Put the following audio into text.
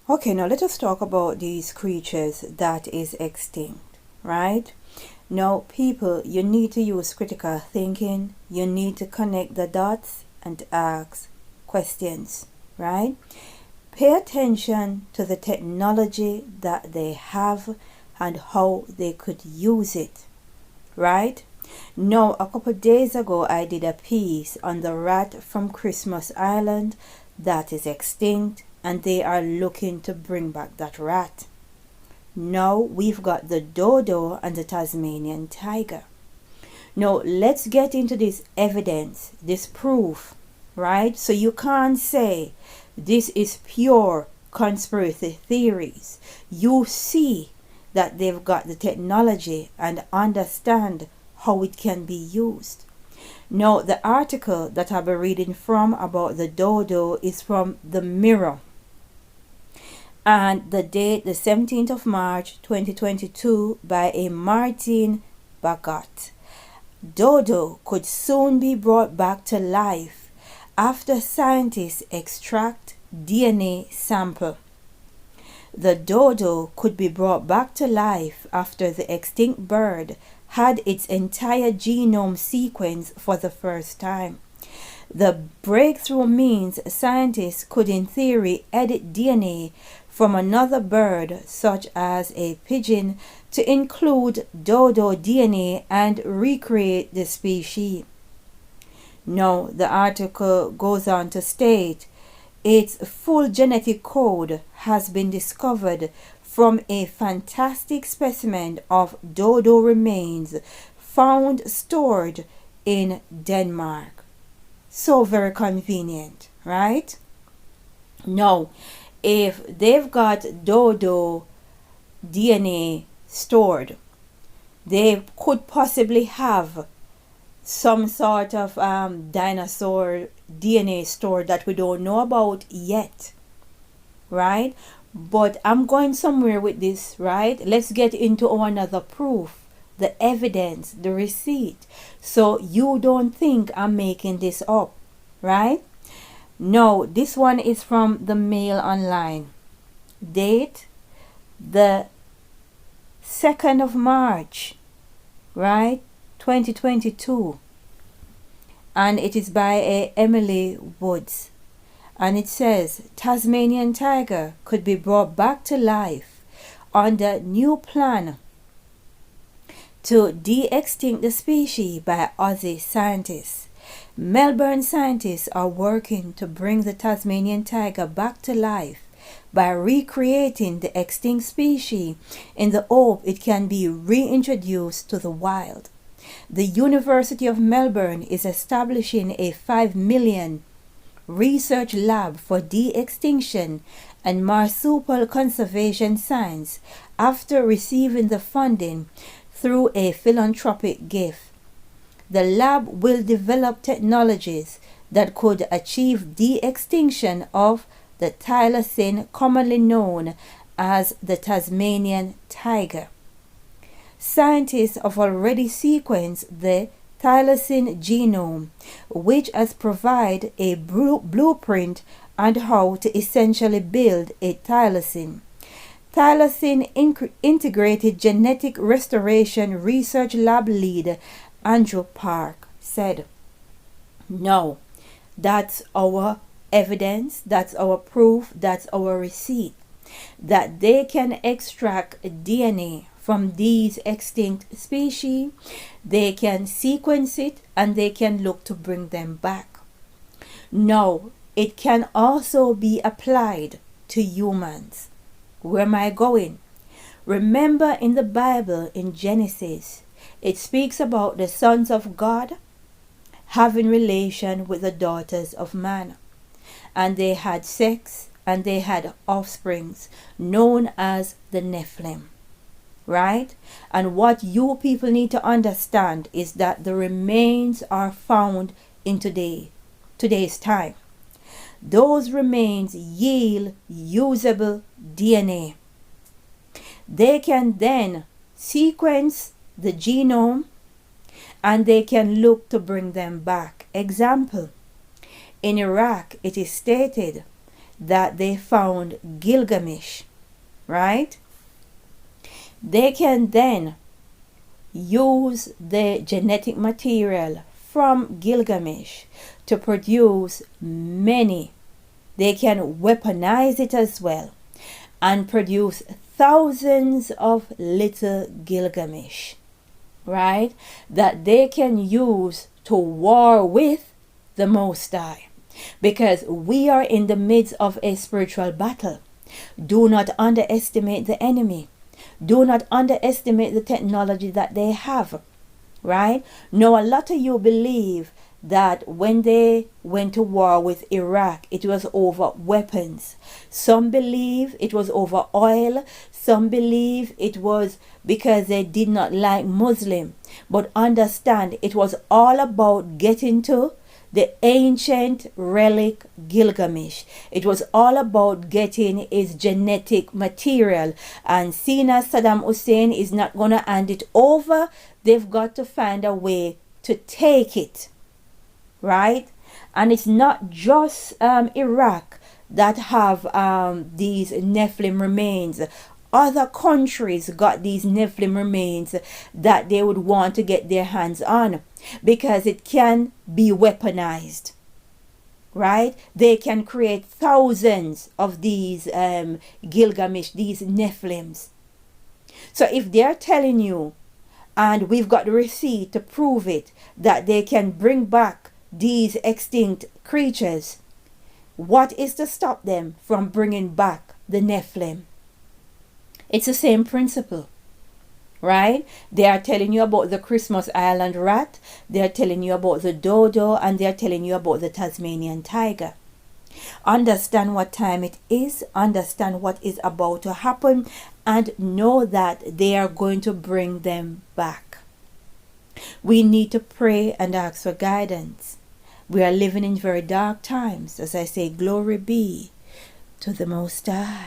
Okay, now let us talk about these creatures that is extinct, right? Now, people, you need to use critical thinking. You need to connect the dots and ask questions, right? Pay attention to the technology that they have and how they could use it, right? Now, a couple days ago, I did a piece on the rat from Christmas Island that is extinct, and they are looking to bring back that rat. Now we've got the dodo and the Tasmanian tiger. Now let's get into this evidence, this proof, right? So you can't say this is pure conspiracy theories. You see that they've got the technology and understand how it can be used. Now the article that I'll be reading from about the dodo is from the Mirror, and the date the 17th of March 2022 by a Martin Bagot. Dodo could soon be brought back to life after scientists extract DNA sample. The dodo could be brought back to life after the extinct bird had its entire genome sequenced for the first time. The breakthrough means scientists could in theory edit DNA from another bird such as a pigeon to include dodo DNA and recreate the species. Now the article goes on to state its full genetic code has been discovered from a fantastic specimen of dodo remains found stored in Denmark. So very convenient, right? Now, if they've got dodo DNA stored, they could possibly have some sort of dinosaur DNA stored that we don't know about yet, right? But I'm going somewhere with this, right? Let's get into another proof, the evidence, the receipt, so you don't think I'm making this up, right? No, this one is from the Mail Online. Date the 2nd of March, right? 2022. And it is by Emily Woods. And it says Tasmanian tiger could be brought back to life under new plan to de-extinct the species by Aussie scientists. Melbourne scientists are working to bring the Tasmanian tiger back to life by recreating the extinct species in the hope it can be reintroduced to the wild. The University of Melbourne is establishing a $5 million research lab for de-extinction and marsupial conservation science after receiving the funding through a philanthropic gift. The lab will develop technologies that could achieve de-extinction of the thylacine, commonly known as the Tasmanian tiger. Scientists have already sequenced the thylacine genome, which has provided a blueprint on how to essentially build a thylacine. Thylacine Integrated Genetic Restoration Research Lab lead Andrew Park said, "No, that's our evidence, that's our proof, that's our receipt that they can extract DNA from these extinct species, they can sequence it, and they can look to bring them back. No, it can also be applied to humans." Where am I going? Remember in the Bible, in Genesis, it speaks about the sons of God having relation with the daughters of man. And they had sex and they had offsprings known as the Nephilim. Right? And what you people need to understand is that the remains are found in today's time. Those remains yield usable DNA. They can then sequence the genome and they can look to bring them back. Example, in Iraq it is stated that they found Gilgamesh, right? They can then use the genetic material from Gilgamesh to produce many. They can weaponize it as well and produce thousands of little Gilgamesh, right? That they can use to war with the Most High. Because we are in the midst of a spiritual battle. Do not underestimate the enemy. Do not underestimate the technology that they have, right? Now, a lot of you believe that when they went to war with Iraq, it was over weapons. Some believe it was over oil. Some believe it was because they did not like Muslim. But understand, it was all about getting to the ancient relic Gilgamesh. It was all about getting his genetic material. And seeing as Saddam Hussein is not going to hand it over, they've got to find a way to take it. Right? And it's not just Iraq that have these Nephilim remains. Other countries got these Nephilim remains that they would want to get their hands on, because it can be weaponized, right? They can create thousands of these Gilgamesh, these Nephilims. So if they're telling you, and we've got the receipt to prove it, that they can bring back these extinct creatures, what is to stop them from bringing back the Nephilim? It's the same principle, right? They are telling you about the Christmas Island rat, they're telling you about the dodo, and they're telling you about the Tasmanian tiger. Understand what time it is, understand what is about to happen, and know that they are going to bring them back. We need to pray and ask for guidance. We are living in very dark times. As I say, glory be to the Most High.